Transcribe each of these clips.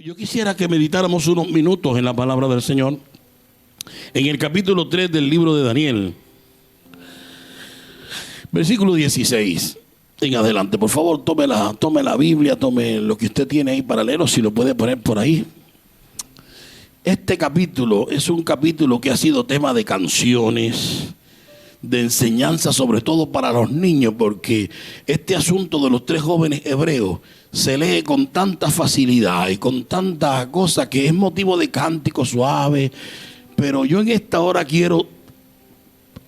Yo quisiera que meditáramos unos minutos en la palabra del Señor, en el capítulo 3 del libro de Daniel, versículo 16 en adelante. Por favor, tome la Biblia, tome lo que usted tiene ahí para leerlo, si lo puede poner por ahí. Este capítulo es un capítulo que ha sido tema de canciones, de enseñanza, sobre todo para los niños, porque este asunto de los tres jóvenes hebreos se lee con tanta facilidad y con tanta cosa que es motivo de cántico suave. Pero yo en esta hora quiero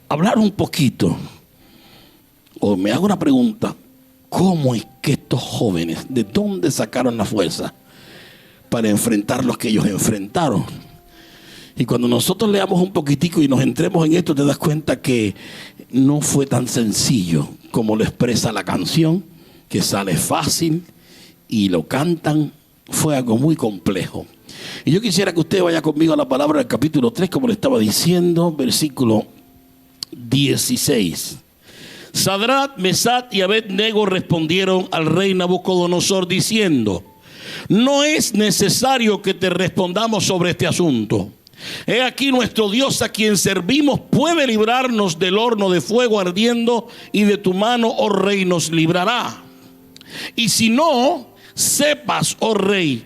hablar un poquito, o me hago una pregunta: ¿cómo es que estos jóvenes, de dónde sacaron la fuerza para enfrentar los que ellos enfrentaron? Y cuando nosotros leamos un poquitico y nos entremos en esto, te das cuenta que no fue tan sencillo como lo expresa la canción, que sale fácil y lo cantan. Fue algo muy complejo. Y yo quisiera que usted vaya conmigo a la palabra del capítulo 3, como le estaba diciendo, versículo 16. Sadrach, Mesach y Abed-nego respondieron al rey Nabucodonosor diciendo: no es necesario que te respondamos sobre este asunto. He aquí nuestro Dios a quien servimos puede librarnos del horno de fuego ardiendo, y de tu mano, oh rey, nos librará. Y si no, sepas, oh rey,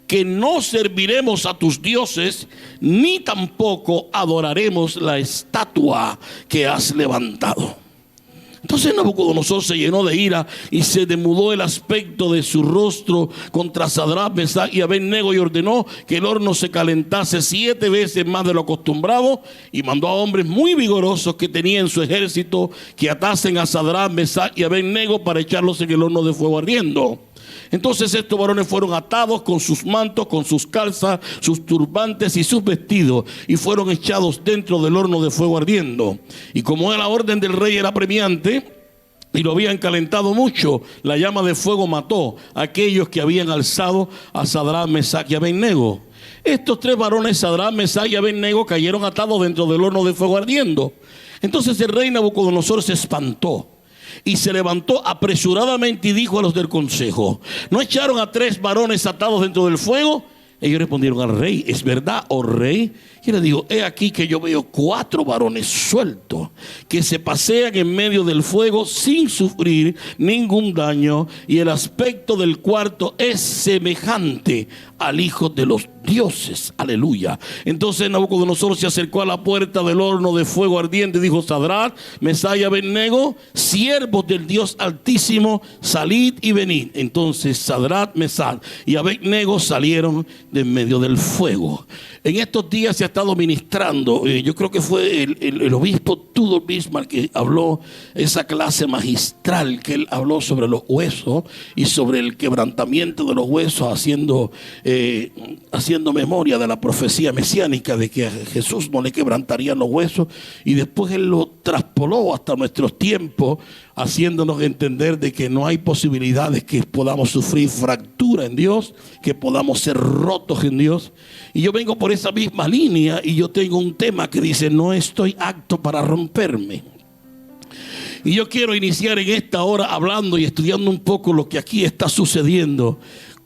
que no serviremos a tus dioses, ni tampoco adoraremos la estatua que has levantado. Entonces Nabucodonosor se llenó de ira y se demudó el aspecto de su rostro contra Sadrach, Mesach y Abed-nego, y ordenó que el horno se calentase 7 veces más de lo acostumbrado, y mandó a hombres muy vigorosos que tenía en su ejército que atasen a Sadrach, Mesach y Abed-nego para echarlos en el horno de fuego ardiendo. Entonces estos varones fueron atados con sus mantos, con sus calzas, sus turbantes y sus vestidos, y fueron echados dentro del horno de fuego ardiendo. Y como la orden del rey era premiante y lo habían calentado mucho, la llama de fuego mató a aquellos que habían alzado a Sadrach, Mesach y Abed-nego. Estos tres varones, Sadrach, Mesach y Abed-nego, cayeron atados dentro del horno de fuego ardiendo. Entonces el rey Nabucodonosor se espantó y se levantó apresuradamente y dijo a los del consejo: ¿no echaron a 3 varones atados dentro del fuego? Ellos respondieron al rey: es verdad, oh rey. Y le dijo: he aquí que yo veo 4 varones sueltos que se pasean en medio del fuego sin sufrir ningún daño, y el aspecto del cuarto es semejante al hijo de los dioses. Aleluya. Entonces Nabucodonosor se acercó a la puerta del horno de fuego ardiente y dijo: Sadrach, Mesach y Abed-nego, siervos del Dios Altísimo, salid y venid. Entonces Sadrach, Mesach y Abed-nego salieron de en medio del fuego. En estos días se ha estado ministrando, yo creo que fue el obispo Tudor Bismarck que habló esa clase magistral, que él habló sobre los huesos y sobre el quebrantamiento de los huesos, haciendo memoria de la profecía mesiánica de que a Jesús no le quebrantarían los huesos, y después él lo traspoló hasta nuestros tiempos, haciéndonos entender de que no hay posibilidades que podamos sufrir fractura en Dios, que podamos ser rotos en Dios. Y yo vengo por esa misma línea, y yo tengo un tema que dice: no estoy apto para romperme. Y yo quiero iniciar en esta hora hablando y estudiando un poco lo que aquí está sucediendo.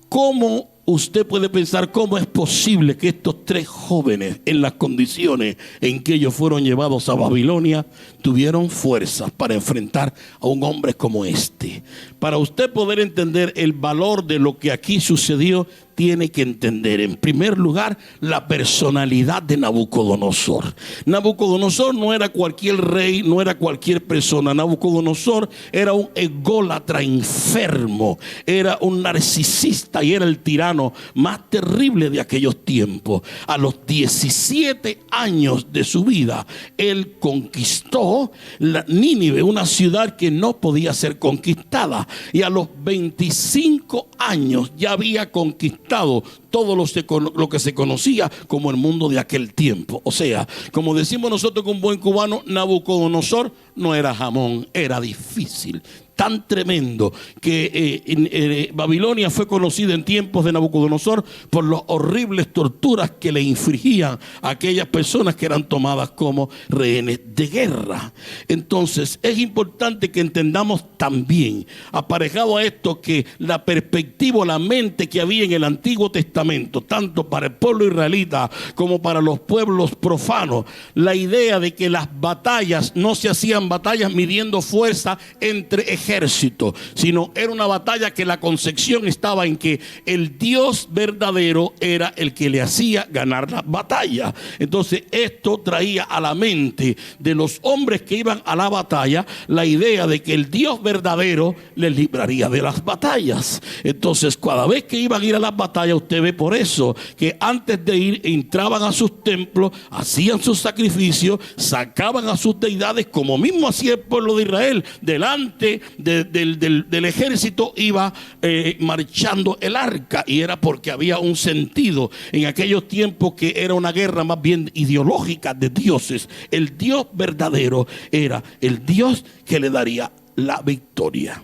¿Cómo usted puede pensar cómo es posible que estos 3 jóvenes, en las condiciones en que ellos fueron llevados a Babilonia, tuvieron fuerzas para enfrentar a un hombre como este? Para usted poder entender el valor de lo que aquí sucedió, tiene que entender, en primer lugar, la personalidad de Nabucodonosor. Nabucodonosor no era cualquier rey, no era cualquier persona. Nabucodonosor era un ególatra enfermo, era un narcisista y era el tirano más terrible de aquellos tiempos. A los 17 años de su vida, él conquistó Nínive, una ciudad que no podía ser conquistada, y a los 25 años ya había conquistado todo lo que se conocía como el mundo de aquel tiempo. O sea, como decimos nosotros con buen cubano, Nabucodonosor no era jamón, era difícil. tan tremendo que Babilonia fue conocida en tiempos de Nabucodonosor por las horribles torturas que le infligían a aquellas personas que eran tomadas como rehenes de guerra. Entonces es importante que entendamos también, aparejado a esto, que la perspectiva, la mente que había en el Antiguo Testamento, tanto para el pueblo israelita como para los pueblos profanos, la idea de que las batallas no se hacían batallas midiendo fuerza entre ejércitos, sino era una batalla que la concepción estaba en que el Dios verdadero era el que le hacía ganar la batalla. Entonces esto traía a la mente de los hombres que iban a la batalla la idea de que el Dios verdadero les libraría de las batallas. Entonces cada vez que iban a ir a las batallas, usted ve por eso que antes de ir entraban a sus templos, hacían sus sacrificios, sacaban a sus deidades, como mismo hacía el pueblo de Israel. Delante del ejército iba marchando el arca, y era porque había un sentido en aquellos tiempos que era una guerra más bien ideológica de dioses. El Dios verdadero era el Dios que le daría la victoria.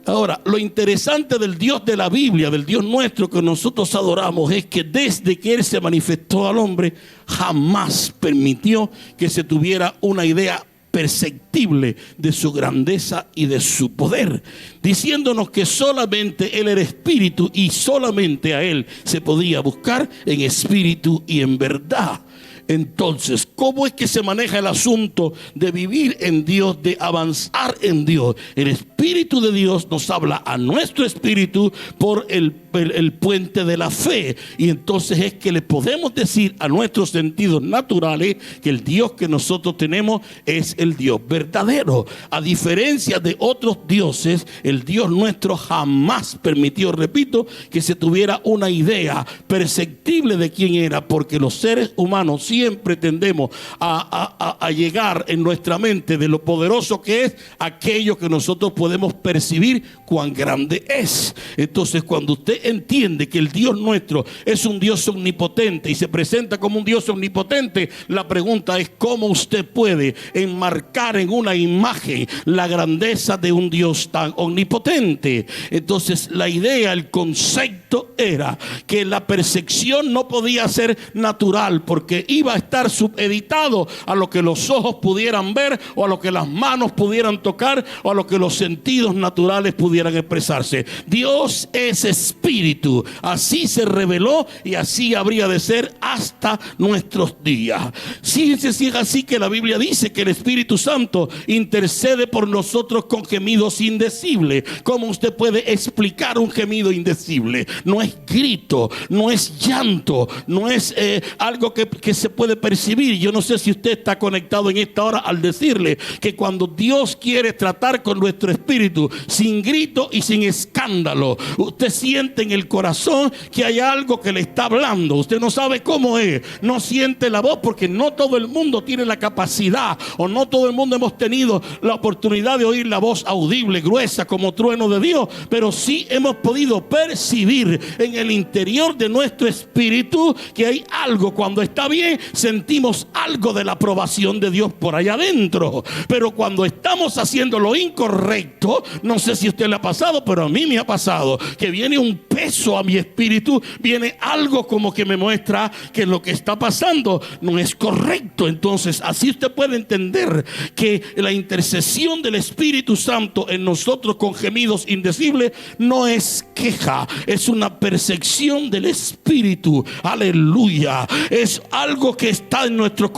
Ahora, lo interesante del Dios de la Biblia, del Dios nuestro que nosotros adoramos, es que desde que Él se manifestó al hombre, jamás permitió que se tuviera una idea perceptible de su grandeza y de su poder, diciéndonos que solamente Él era espíritu y solamente a Él se podía buscar en espíritu y en verdad. Entonces, ¿cómo es que se maneja el asunto de vivir en Dios, de avanzar en Dios? El Espíritu de Dios nos habla a nuestro espíritu por el puente de la fe. Y entonces es que le podemos decir a nuestros sentidos naturales que el Dios que nosotros tenemos es el Dios verdadero. A diferencia de otros dioses, el Dios nuestro jamás permitió, repito, que se tuviera una idea perceptible de quién era, porque los seres humanos siempre tendemos a llegar en nuestra mente de lo poderoso que es aquello que nosotros podemos percibir cuán grande es. Entonces, cuando usted entiende que el Dios nuestro es un Dios omnipotente y se presenta como un Dios omnipotente, la pregunta es cómo usted puede enmarcar en una imagen la grandeza de un Dios tan omnipotente. Entonces, la idea, el concepto era que la percepción no podía ser natural, porque iba a estar subeditado a lo que los ojos pudieran ver, o a lo que las manos pudieran tocar, o a lo que los sentidos naturales pudieran expresarse. Dios es espíritu, así se reveló y así habría de ser hasta nuestros días. Fíjense si es así que la Biblia dice que el Espíritu Santo intercede por nosotros con gemidos indecibles. ¿Cómo usted puede explicar un gemido indecible? No es grito, no es llanto, no es algo que se puede percibir. Yo no sé si usted está conectado en esta hora al decirle que cuando Dios quiere tratar con nuestro espíritu sin grito y sin escándalo, usted siente en el corazón que hay algo que le está hablando. Usted no sabe cómo es, no siente la voz, porque no todo el mundo tiene la capacidad, o no todo el mundo hemos tenido la oportunidad de oír la voz audible, gruesa como trueno de Dios, pero sí hemos podido percibir en el interior de nuestro espíritu que hay algo. Cuando está bien, sentimos algo de la aprobación de Dios por allá adentro, pero cuando estamos haciendo lo incorrecto, no sé si a usted le ha pasado, pero a mí me ha pasado que viene un peso a mi espíritu, viene algo como que me muestra que lo que está pasando no es correcto. Entonces, así usted puede entender que la intercesión del Espíritu Santo en nosotros con gemidos indecibles no es queja, es una percepción del Espíritu. Aleluya. Es algo que está en nuestro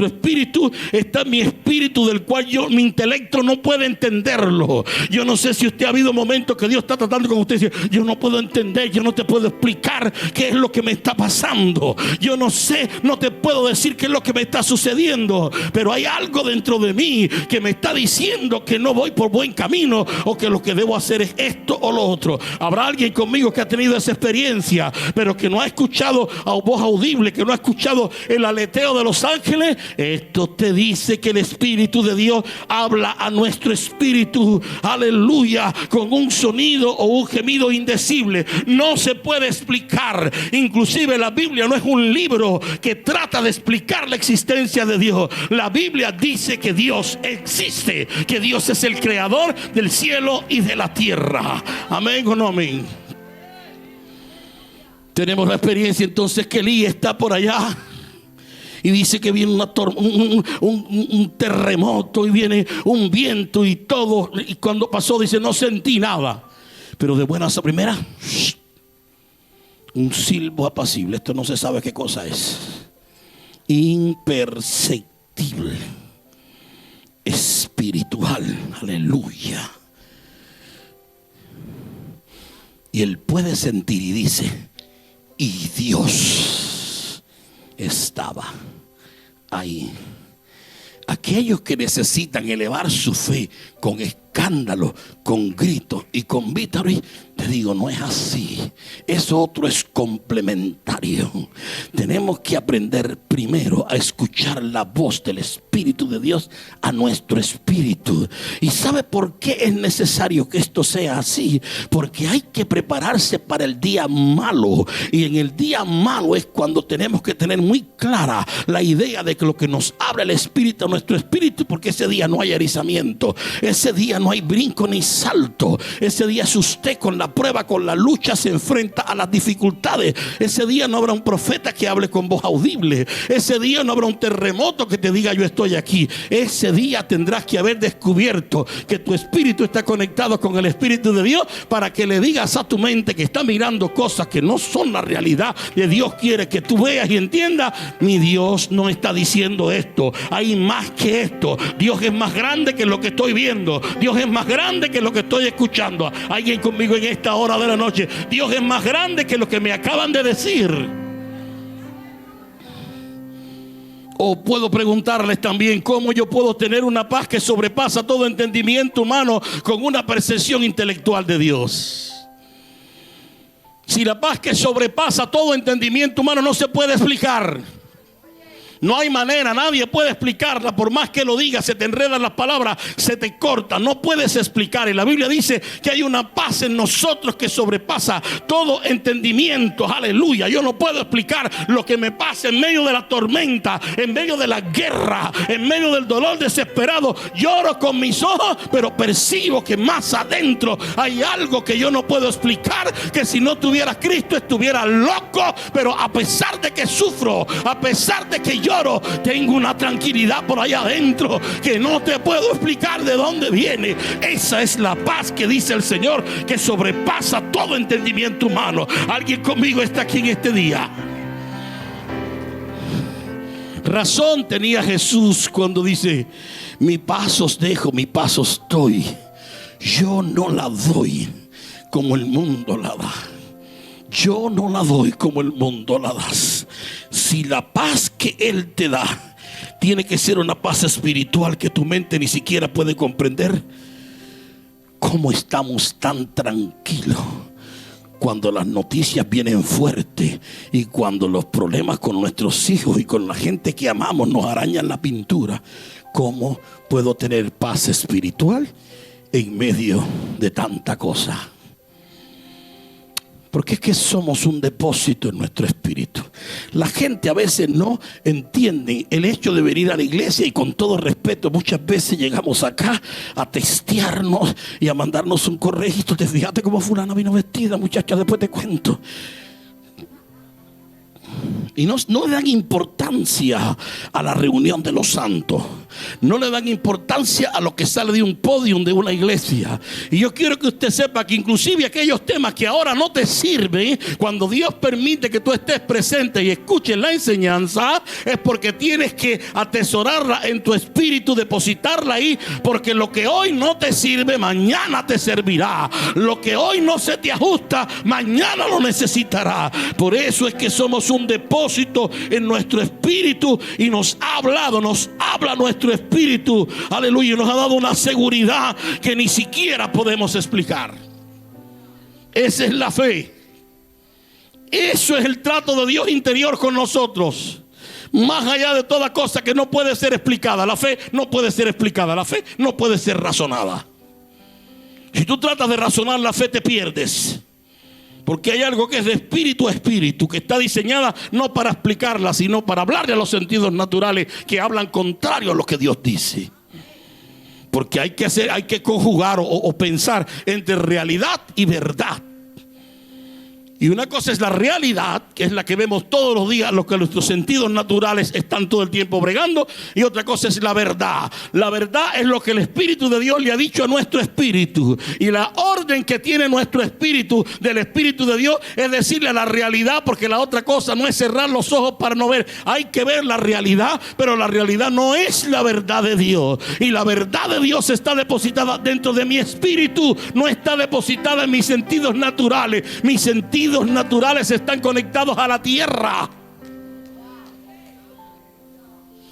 espíritu, está en mi espíritu, del cual mi intelecto no puede entenderlo. Yo no sé si usted ha habido momentos que Dios está tratando con usted y dice: yo no puedo entender, yo no te puedo explicar qué es lo que me está pasando, yo no sé, no te puedo decir qué es lo que me está sucediendo, pero hay algo dentro de mí que me está diciendo que no voy por buen camino, o que lo que debo hacer es esto o lo otro. Habrá alguien conmigo que ha tenido esa experiencia, pero que no ha escuchado a voz audible, que no ha escuchado el aleteo de los ángeles. Esto te dice que el Espíritu de Dios habla a nuestro espíritu, aleluya, con un sonido o un gemido indecible. no se puede explicar. Inclusive la Biblia no es un libro que trata de explicar la existencia de Dios. La Biblia dice que Dios existe, que Dios es el creador del cielo y de la tierra. Amén o no amén. Tenemos la experiencia entonces que Elías está por allá y dice que viene un terremoto y viene un viento y todo. Y cuando pasó dice: no sentí nada, pero de buenas a primeras un silbo apacible. Esto no se sabe qué cosa es. Imperceptible, espiritual. Aleluya. Y él puede sentir y dice: y Dios estaba ahí. Aquellos que necesitan elevar su fe con escándalo, con gritos y con vítores, te digo, no es así. Eso otro es complementario. Tenemos que aprender primero a escuchar la voz del Espíritu de Dios a nuestro espíritu. ¿Y sabe por qué es necesario que esto sea así? Porque hay que prepararse para el día malo. Y en el día malo es cuando tenemos que tener muy clara la idea de que lo que nos habla el Espíritu a nuestro espíritu, porque ese día no hay erizamiento, ese día no hay brinco ni salto. Ese día es usted con la prueba, con la lucha, se enfrenta a las dificultades. Ese día no habrá un profeta que hable con voz audible. Ese día no habrá un terremoto que te diga: yo estoy aquí. Ese día tendrás que haber descubierto que tu espíritu está conectado con el Espíritu de Dios, para que le digas a tu mente que está mirando cosas que no son la realidad que Dios quiere que tú veas y entiendas: mi Dios no está diciendo esto, hay más que esto. Dios es más grande que lo que estoy viendo. Dios es más grande que lo que estoy escuchando. Alguien conmigo en esta hora de la noche: Dios es más grande que lo que me acaban de decir. O puedo preguntarles también: ¿cómo yo puedo tener una paz que sobrepasa todo entendimiento humano con una percepción intelectual de Dios? Si la paz que sobrepasa todo entendimiento humano no se puede explicar, no hay manera, nadie puede explicarla. Por más que lo digas, se te enredan las palabras, se te corta, no puedes explicar. Y la Biblia dice que hay una paz en nosotros que sobrepasa todo entendimiento. Aleluya. Yo no puedo explicar lo que me pasa en medio de la tormenta, en medio de la guerra, en medio del dolor desesperado. Lloro con mis ojos, pero percibo que más adentro hay algo que yo no puedo explicar, que si no tuviera Cristo estuviera loco. Pero a pesar de que sufro, a pesar de que lloro, tengo una tranquilidad por allá adentro que no te puedo explicar de dónde viene. Esa es la paz que dice el Señor, que sobrepasa todo entendimiento humano. Alguien conmigo está aquí en este día. Razón tenía Jesús cuando dice: mi paz os dejo, mi paz os doy. Yo no la doy como el mundo la da. Yo no la doy como el mundo la da. Si la paz que Él te da tiene que ser una paz espiritual que tu mente ni siquiera puede comprender, ¿cómo estamos tan tranquilos cuando las noticias vienen fuertes y cuando los problemas con nuestros hijos y con la gente que amamos nos arañan la pintura? ¿Cómo puedo tener paz espiritual en medio de tanta cosa? Porque es que somos un depósito en nuestro espíritu. La gente a veces no entiende el hecho de venir a la iglesia, y con todo respeto, muchas veces llegamos acá a testearnos y a mandarnos un correjito. Te fijaste cómo fulana vino vestida, muchacha, después te cuento. Y no le dan importancia a la reunión de los santos. No le dan importancia a lo que sale de un podio de una iglesia. Y yo quiero que usted sepa que inclusive aquellos temas que ahora no te sirven, cuando Dios permite que tú estés presente y escuches la enseñanza, es porque tienes que atesorarla en tu espíritu, depositarla ahí. Porque lo que hoy no te sirve, mañana te servirá. Lo que hoy no se te ajusta, mañana lo necesitará. Por eso es que somos un depósito en nuestro espíritu, y nos habla nuestro espíritu, aleluya, y nos ha dado una seguridad que ni siquiera podemos explicar. Esa es la fe. Eso es el trato de Dios interior con nosotros, más allá de toda cosa que no puede ser explicada. La fe no puede ser explicada, la fe no puede ser razonada. Si tú tratas de razonar la fe, te pierdes. Porque hay algo que es de espíritu a espíritu, que está diseñada no para explicarla, sino para hablarle a los sentidos naturales que hablan contrario a lo que Dios dice. Porque hay que conjugar o pensar entre realidad y verdad. Y una cosa es la realidad, que es la que vemos todos los días, lo que nuestros sentidos naturales están todo el tiempo bregando. Y otra cosa es la verdad. La verdad es lo que el Espíritu de Dios le ha dicho a nuestro espíritu. Y la orden que tiene nuestro espíritu del Espíritu de Dios es decirle a la realidad, porque la otra cosa no es cerrar los ojos para no ver. Hay que ver la realidad, pero la realidad no es la verdad de Dios. Y la verdad de Dios está depositada dentro de mi espíritu, no está depositada en mis sentidos naturales. Mis sentidos naturales están conectados a la tierra.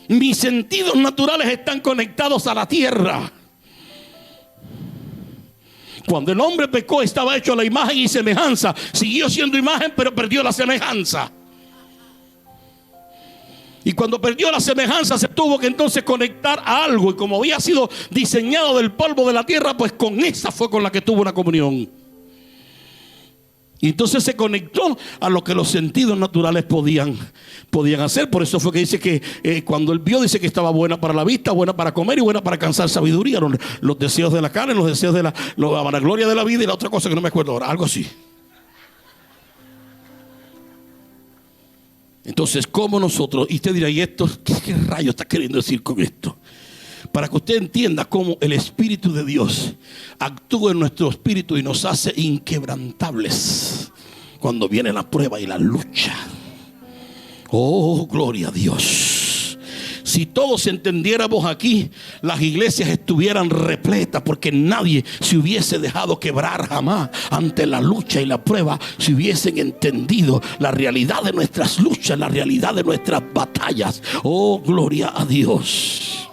Mis sentidos naturales están conectados a la tierra. Cuando el hombre pecó, estaba hecho a la imagen y semejanza. Siguió siendo imagen, pero perdió la semejanza. Y cuando perdió la semejanza, se tuvo que entonces conectar a algo. Y como había sido diseñado del polvo de la tierra, pues con esa fue con la que tuvo una comunión. Y entonces se conectó a lo que los sentidos naturales podían hacer. Por eso fue que dice que cuando él vio, dice que estaba buena para la vista, buena para comer y buena para alcanzar sabiduría. Los deseos de la carne, los deseos de la vanagloria de la vida y la otra cosa que no me acuerdo ahora, algo así. Entonces, ¿cómo nosotros? Y usted dirá, ¿y esto qué rayo está queriendo decir con esto? Para que usted entienda cómo el Espíritu de Dios actúa en nuestro espíritu y nos hace inquebrantables cuando viene la prueba y la lucha. Oh, gloria a Dios. Si todos entendiéramos aquí, las iglesias estuvieran repletas, porque nadie se hubiese dejado quebrar jamás ante la lucha y la prueba. Si hubiesen entendido la realidad de nuestras luchas, la realidad de nuestras batallas. Oh, gloria a Dios.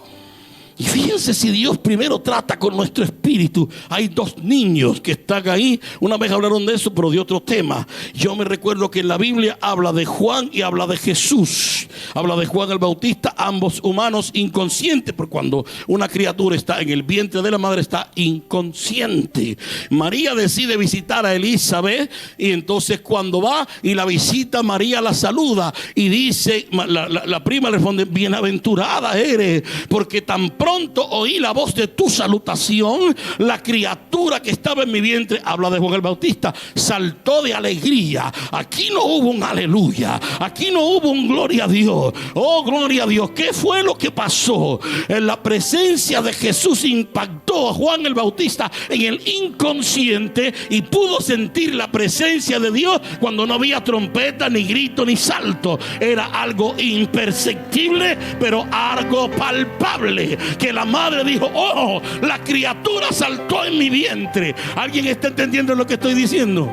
Y fíjense, si Dios primero trata con nuestro espíritu. Hay dos niños que están ahí. Una vez hablaron de eso, pero de otro tema. Yo me recuerdo que en la Biblia habla de Juan y habla de Jesús. Habla de Juan el Bautista, ambos humanos inconscientes. Porque cuando una criatura está en el vientre de la madre, está inconsciente. María decide visitar a Elizabeth. Y entonces cuando va y la visita, María la saluda. Y dice, la prima le responde: bienaventurada eres, porque tan pronto oí la voz de tu salutación, la criatura que estaba en mi vientre, habla de Juan el Bautista, saltó de alegría. Aquí no hubo un aleluya, aquí no hubo un gloria a Dios. Oh, gloria a Dios. ¿Qué fue lo que pasó? En la presencia de Jesús impactó a Juan el Bautista en el inconsciente y pudo sentir la presencia de Dios cuando no había trompeta, ni grito, ni salto. Era algo imperceptible, pero algo palpable, que la madre dijo: oh, la criatura saltó en mi vientre. ¿Alguien está entendiendo lo que estoy diciendo?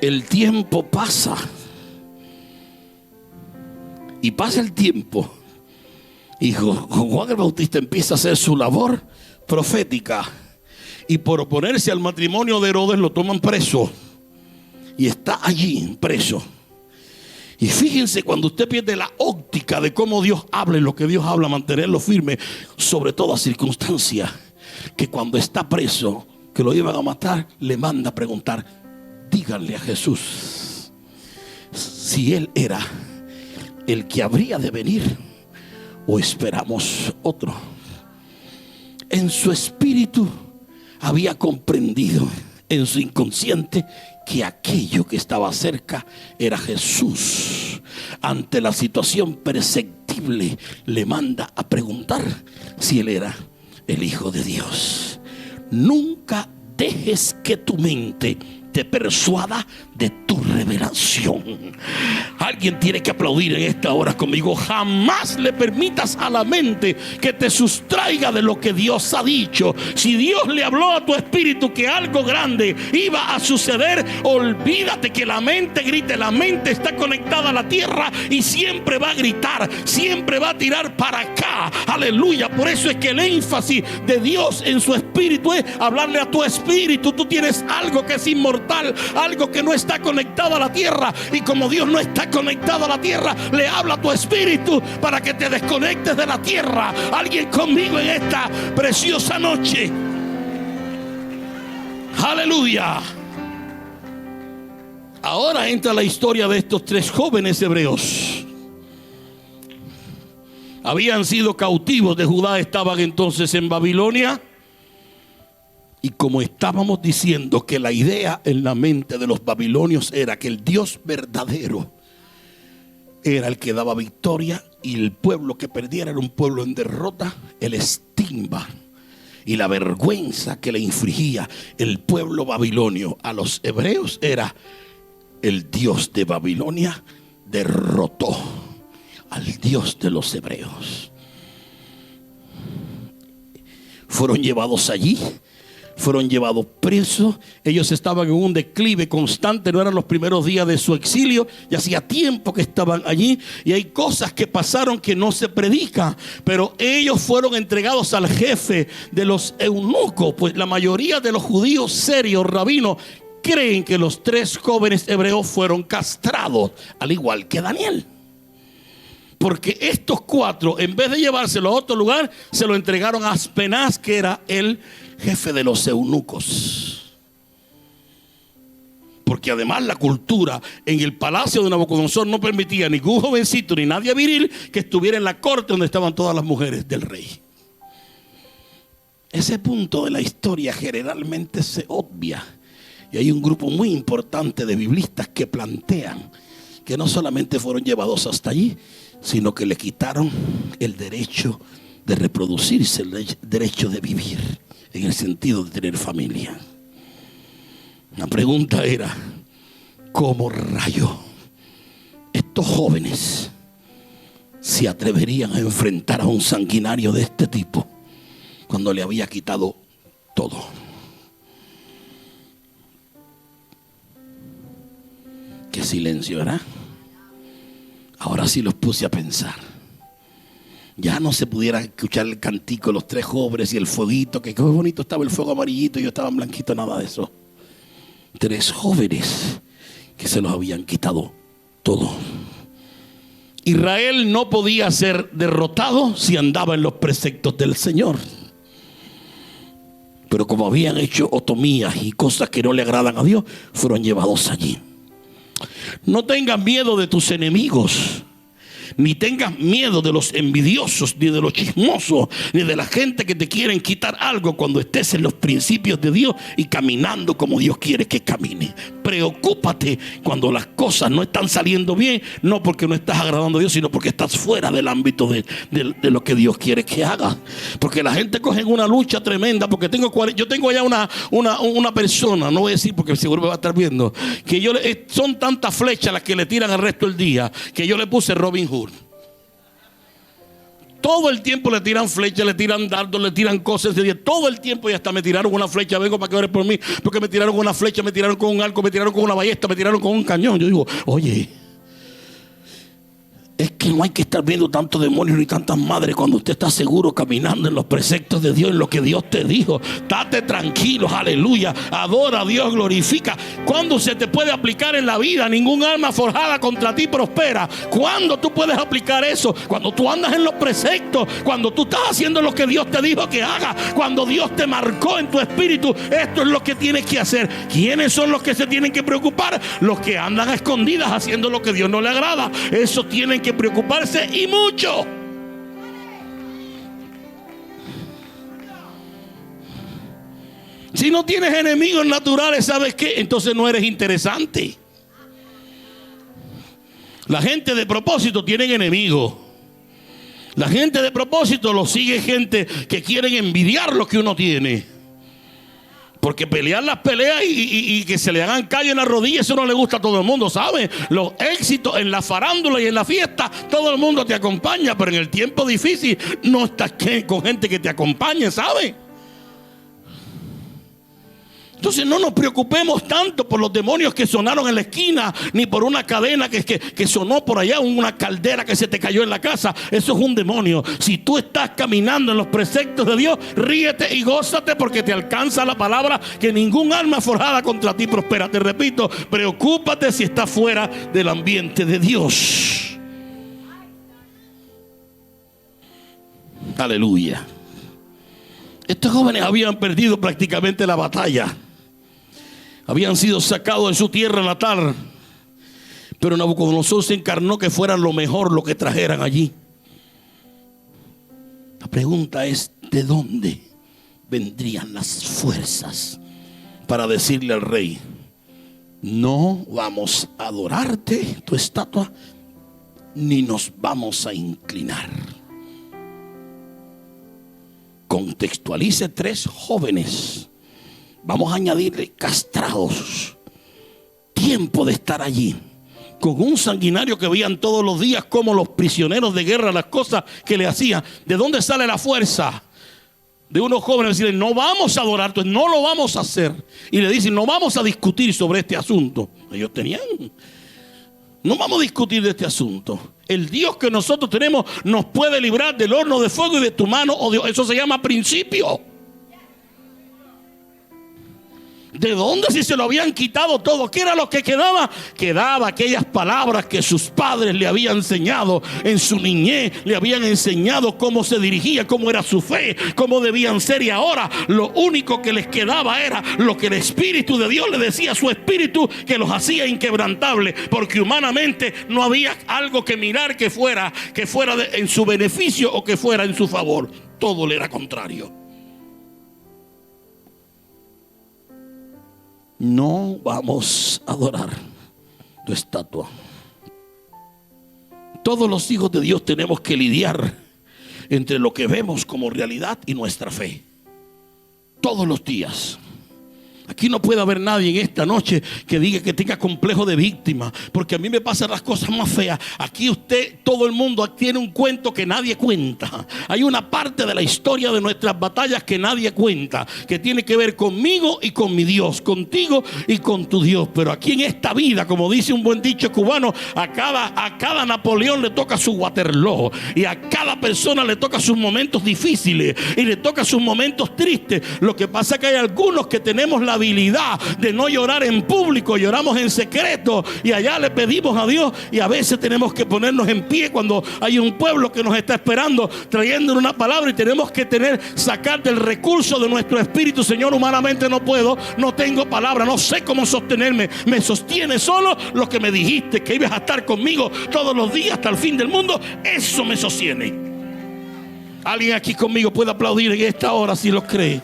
El tiempo pasa. Y pasa el tiempo. Y Juan el Bautista empieza a hacer su labor profética. Y por oponerse al matrimonio de Herodes lo toman preso. Y está allí preso. Y fíjense, cuando usted pierde la óptica de cómo Dios habla y lo que Dios habla, mantenerlo firme sobre toda circunstancia, que cuando está preso, que lo iban a matar, le manda a preguntar: díganle a Jesús si él era el que habría de venir o esperamos otro. En su espíritu había comprendido, en su inconsciente, que aquello que estaba cerca era Jesús. Ante la situación perceptible, le manda a preguntar si él era el Hijo de Dios. Nunca dejes que tu mente te persuada de tu revelación. Alguien tiene que aplaudir en esta hora conmigo. Jamás le permitas a la mente que te sustraiga de lo que Dios ha dicho. Si Dios le habló a tu espíritu que algo grande iba a suceder, olvídate que la mente grite. La mente está conectada a la tierra y siempre va a gritar, siempre va a tirar para acá. Aleluya. Por eso es que el énfasis de Dios en su espíritu es hablarle a tu espíritu. Tú tienes algo que es inmortal, algo que no está conectado a la tierra, y como Dios no está conectado a la tierra, le habla a tu espíritu para que te desconectes de la tierra. Alguien conmigo en esta preciosa noche. Aleluya. Ahora entra la historia de estos 3 jóvenes hebreos. Habían sido cautivos de Judá, estaban entonces en Babilonia. Y como estábamos diciendo que la idea en la mente de los babilonios era que el Dios verdadero era el que daba victoria y el pueblo que perdiera era un pueblo en derrota, el estigma y la vergüenza que le infligía el pueblo babilonio a los hebreos era: el Dios de Babilonia derrotó al Dios de los hebreos. Fueron llevados allí, fueron llevados presos. Ellos estaban en un declive constante, no eran los primeros días de su exilio, y hacía tiempo que estaban allí. Y hay cosas que pasaron que no se predican, pero ellos fueron entregados al jefe de los eunucos. Pues la mayoría de los judíos serios, rabinos, creen que los 3 jóvenes hebreos fueron castrados, al igual que Daniel. Porque estos 4, en vez de llevárselo a otro lugar, se lo entregaron a Aspenaz, que era el jefe de los eunucos. Porque además la cultura en el palacio de Nabucodonosor no permitía ningún jovencito ni nadie viril que estuviera en la corte donde estaban todas las mujeres del rey. Ese punto de la historia generalmente se obvia. Y hay un grupo muy importante de biblistas que plantean que no solamente fueron llevados hasta allí, sino que le quitaron el derecho de reproducirse, el derecho de vivir, en el sentido de tener familia. La pregunta era: ¿cómo rayo estos jóvenes se atreverían a enfrentar a un sanguinario de este tipo cuando le había quitado todo? ¿Qué silencio era? Ahora sí los puse a pensar. Ya no se pudiera escuchar el cantico de los 3 jóvenes y el fueguito, que qué bonito estaba el fuego amarillito y yo estaba en blanquito, nada de eso. 3 jóvenes que se los habían quitado todo. Israel no podía ser derrotado si andaba en los preceptos del Señor. Pero como habían hecho otomías y cosas que no le agradan a Dios, fueron llevados allí. No tengas miedo de tus enemigos, ni tengas miedo de los envidiosos, ni de los chismosos, ni de la gente que te quieren quitar algo cuando estés en los principios de Dios y caminando como Dios quiere que camine. Preocúpate cuando las cosas no están saliendo bien, no porque no estás agradando a Dios, sino porque estás fuera del ámbito de lo que Dios quiere que hagas. Porque la gente coge una lucha tremenda. Porque yo tengo allá una persona, no voy a decir porque seguro me va a estar viendo, que son tantas flechas las que le tiran el resto del día, que yo le puse Robin Hood. Todo el tiempo le tiran flechas, le tiran dardos, le tiran cosas. Todo el tiempo, y hasta me tiraron una flecha. Vengo para que ores por mí, porque me tiraron una flecha, me tiraron con un arco, me tiraron con una ballesta, me tiraron con un cañón. Yo digo, oye, es que no hay que estar viendo tantos demonios ni tantas madres cuando usted está seguro caminando en los preceptos de Dios, en lo que Dios te dijo. Date tranquilo, aleluya, adora a Dios, glorifica. ¿Cuándo se te puede aplicar en la vida? Ningún arma forjada contra ti prospera. ¿Cuándo tú puedes aplicar eso? Cuando tú andas en los preceptos, cuando tú estás haciendo lo que Dios te dijo que haga, cuando Dios te marcó en tu espíritu, esto es lo que tienes que hacer. ¿Quiénes son los que se tienen que preocupar? Los que andan a escondidas haciendo lo que Dios no le agrada. Eso tienen que preocuparse, y mucho. Si no tienes enemigos naturales, ¿sabes qué? Entonces no eres interesante. La gente de propósito tienen enemigos. La gente de propósito lo sigue gente que quieren envidiar lo que uno tiene. Porque pelear las peleas y que se le hagan callo en la rodilla, eso no le gusta a todo el mundo, ¿sabe? Los éxitos en la farándula y en la fiesta, todo el mundo te acompaña, pero en el tiempo difícil no estás con gente que te acompañe, ¿sabe? Entonces no nos preocupemos tanto por los demonios que sonaron en la esquina, ni por una cadena que sonó por allá, una caldera que se te cayó en la casa. Eso es un demonio. Si tú estás caminando en los preceptos de Dios, ríete y gózate, porque te alcanza la palabra que ningún arma forjada contra ti prospera. Te repito, preocúpate si estás fuera del ambiente de Dios. Aleluya. Estos jóvenes habían perdido prácticamente la batalla. Habían sido sacados de su tierra natal. Pero Nabucodonosor se encarnó que fuera lo mejor lo que trajeran allí. La pregunta es, ¿de dónde vendrían las fuerzas para decirle al rey: no vamos a adorarte, tu estatua, ni nos vamos a inclinar? Contextualice 3 jóvenes. Vamos a añadirle castrados. Tiempo de estar allí. Con un sanguinario que veían todos los días como los prisioneros de guerra, las cosas que le hacían. ¿De dónde sale la fuerza de unos jóvenes? Decirle: no vamos a adorar, entonces no lo vamos a hacer. Y le dicen: no vamos a discutir sobre este asunto. Ellos tenían: no vamos a discutir de este asunto. El Dios que nosotros tenemos nos puede librar del horno de fuego y de tu mano, oh Dios. Eso se llama principio. ¿De dónde, si se lo habían quitado todo? ¿Qué era lo que quedaba? Quedaba aquellas palabras que sus padres le habían enseñado en su niñez. Le habían enseñado cómo se dirigía, cómo era su fe, cómo debían ser. Y ahora lo único que les quedaba era lo que el Espíritu de Dios le decía a su espíritu, que los hacía inquebrantables. Porque humanamente no había algo que mirar que fuera en su beneficio o que fuera en su favor. Todo le era contrario. No vamos a adorar tu estatua. Todos los hijos de Dios tenemos que lidiar entre lo que vemos como realidad y nuestra fe. Todos los días. Aquí no puede haber nadie en esta noche que diga que tenga complejo de víctima, porque a mí me pasan las cosas más feas. Aquí todo el mundo tiene un cuento que nadie cuenta. Hay una parte de la historia de nuestras batallas que nadie cuenta, que tiene que ver conmigo y con mi Dios, contigo y con tu Dios. Pero aquí en esta vida, como dice un buen dicho cubano, a cada Napoleón le toca su Waterloo, y a cada persona le toca sus momentos difíciles y le toca sus momentos tristes. Lo que pasa es que hay algunos que tenemos la habilidad de no llorar en público, lloramos en secreto, y allá le pedimos a Dios. Y a veces tenemos que ponernos en pie cuando hay un pueblo que nos está esperando trayéndonos una palabra, y tenemos que sacar del recurso de nuestro espíritu: Señor, humanamente no puedo, no tengo palabra, no sé cómo sostenerme. Me sostiene solo lo que me dijiste, que ibas a estar conmigo todos los días hasta el fin del mundo. Eso me sostiene. Alguien aquí conmigo puede aplaudir en esta hora si lo cree.